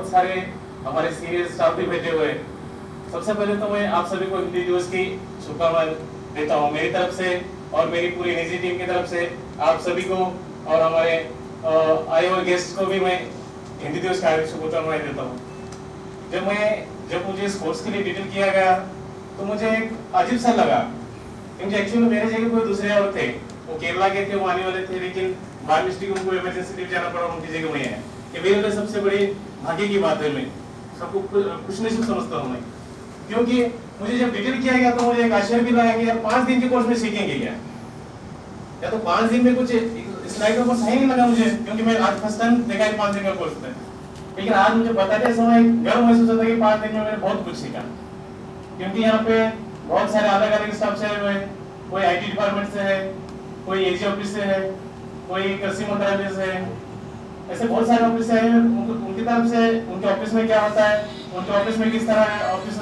बहुत सारे हमारे सीनियर स्टाफ भी बैठे हुए हैं। सबसे पहले तो मैं आप सभी को हिंदी दिवस की शुभकामनाएं देता हूँ मेरी तरफ से और मेरी पूरी निजी टीम की तरफ से। आप सभी को और हमारे आए हुए गेस्ट को भी मैं हिंदी दिवस की हार्दिक शुभकामनाएं देता हूँ। जब मुझे इस कोर्स के लिए डिटेल किया गया तो मुझे एक अजीब सा लगा, क्योंकि एक्चुअली मेरे जगह कोई दूसरे और थे, वो केरला के थे, वो आने वाले थे, लेकिन बाय मिस्टेक उनको इमरजेंसी लीव जाना पड़ा, उनकी जगह वही है। ये मेरे लिए सबसे बड़ी भाग्य की बात है। मैं सबको खुशनसीब समझता हूँ मैं, क्योंकि मुझे जब डिटेल किया गया तो मुझे एक आश्चर्य भी लगा कि यार 5 दिन के कोर्स में सीखेंगे क्या? या तो 5 दिन में कुछ स्लाइड का कोर्स है नहीं लगा मुझे, क्योंकि मैं आज फर्स्ट टाइम देखा है 5 दिन का कोर्स था। लेकिन आज मुझे बताते समय गर्व महसूस होता है कि 5 दिन में मैंने बहुत कुछ सीखा, क्योंकि यहाँ पे बहुत सारे अलग अलग स्टाफ से हुए, कोई आईटी डिपार्टमेंट से है, कोई एजी ऑफिस से है, कोई कृषि मंत्रालय से है, ऐसे बहुत सारे ऑफिस से हैं। उनकी तरफ से उनके ऑफिस में क्या होता है, उनके ऑफिस में किस तरह है, ऑफिस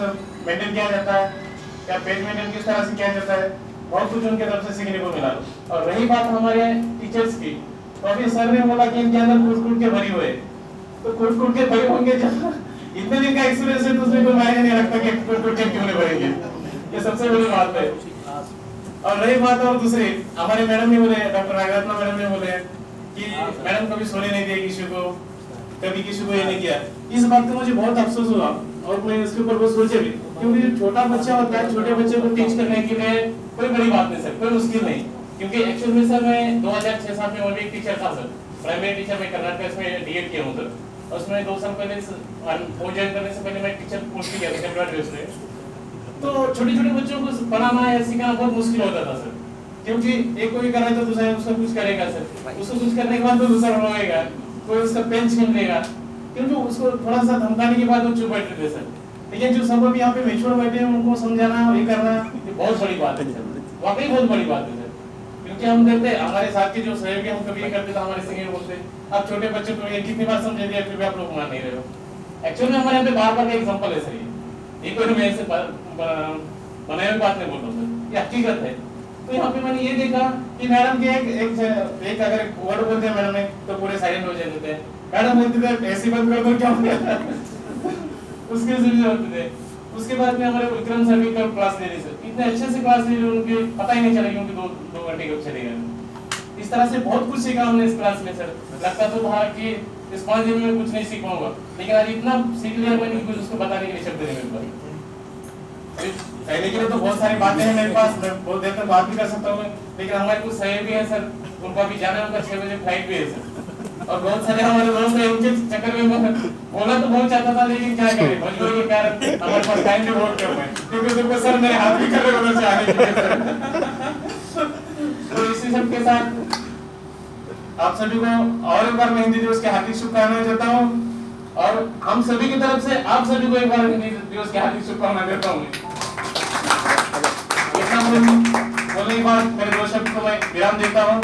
मेंटेन किया जाता है, क्या पेज मेंटेन किस तरह से किया जाता है, बहुत कुछ उनके तरफ से सीखने को मिला। और रही बात हमारे टीचर्स की, तो अभी सर ने बोला कि इनके अंदर कूट के भरी हुए, तो कूट के भरे होंगे। जब इतने दिन का एक्सपीरियंस है तो उसमें कोई मायने नहीं रखता कि कूट के क्यों नहीं भरेंगे, ये सबसे बड़ी बात है। और रही बात और दूसरी, हमारे मैडम ने बोले, डॉक्टर नागरत्ना मैडम ने बोले कि मैडम कभी सोने नहीं दिया किसी को, कभी किसी को ये नहीं किया। इस बात का मुझे बहुत अफसोस हुआ और मैं इसके ऊपर बहुत सोचे भी, क्योंकि जो छोटा बच्चा होता है, छोटे बच्चे को टीच करने के लिए कोई बड़ी बात नहीं सर, कोई मुश्किल नहीं। क्योंकि एक्चुअल में सर मैं 2006-7 में और भी एक टीचर था सर, प्राइमरी टीचर। मैं कर्नाटक में डीएड किया हूँ सर, उसमें 2 साल पहले फौज ज्वाइन करने से पहले मैं टीचर कोर्स किया था टेम्पररी बेस पे। तो छोटे छोटे बच्चों को पढ़ाना या सिखाना बहुत मुश्किल होता था सर, क्योंकि एक कोई कर रहा है तो दूसरा उसका कुछ करेगा सर, उसको कुछ करने के बाद तो दूसरा रोएगा, कोई उसका पेन छीन लेगा, क्योंकि उसको थोड़ा सा धमकाने के बाद वो चुप बैठते थे सर। लेकिन जो सब अभी यहाँ पे मैच्योर बैठे हैं उनको समझाना और ये करना, ये बहुत बड़ी बात है सर, वाकई बहुत बड़ी बात है सर। क्योंकि हम देखते हैं हमारे साथ के जो सहयोगी हम कभी ये करते थे, हमारे सीनियर बोलते अब छोटे बच्चों को ये कितनी बार समझा दिया फिर भी आप लोग मान नहीं रहे हो। एक्चुअली हमारे यहाँ पे बार-बार का एग्जांपल है सर, ये कोई मैं ऐसे बनाए हुई बात नहीं बोल रहा हूँ सर, ये हकीकत है। तो यहाँ पे मैंने ये देखा कि मैडम के एक अगर वर्ड बोलते हैं मैडम ने तो पूरे साइलेंट हो जाते थे। मैडम बोलते थे ऐसी बंद कर दो क्या हो गया उसके जरिए होते थे। उसके बाद में हमारे विक्रम सर भी क्लास ले रही सर, इतने अच्छे से क्लास ले रहे, उनके पता ही नहीं चला कि उनके 2 घंटे कब चले गए। इस तरह से बहुत कुछ सीखा हमने इस क्लास में सर। लगता तो था कि इस 5 दिन में कुछ नहीं सीख पाऊंगा, लेकिन आज इतना सीख लिया मैंने कि कुछ उसको बताने के लिए शब्द नहीं मिल पाए। कहने के लिए तो बहुत सारी बातें हैं मेरे पास, मैं बहुत देर तक बात भी कर सकता हूँ, लेकिन हमारे कुछ सहयोगी है सर, उनका भी जाना है, उनका 6 बजे फ्लाइट भी है सर। और बहुत सारे हमारे दोस्त हैं, उनके चक्कर में मैं बोला तो बहुत चाहता था, लेकिन क्या करें, मजबूरी के कारण हमारे पास टाइम भी बहुत कम है, क्योंकि देखो सर मेरे हाथ भी कर रहे होना चाह रहे। तो इसी सब के साथ आप सभी को और एक बार मैं हिंदी दिवस की हार्दिक शुभकामनाएं देता हूँ, और हम सभी की तरफ से आप सभी को एक बार हिंदी दिवस की हार्दिक शुभकामनाएं देता हूँ। इतना बोलने के बाद मेरे 2 शब्द को मैं विराम देता हूँ।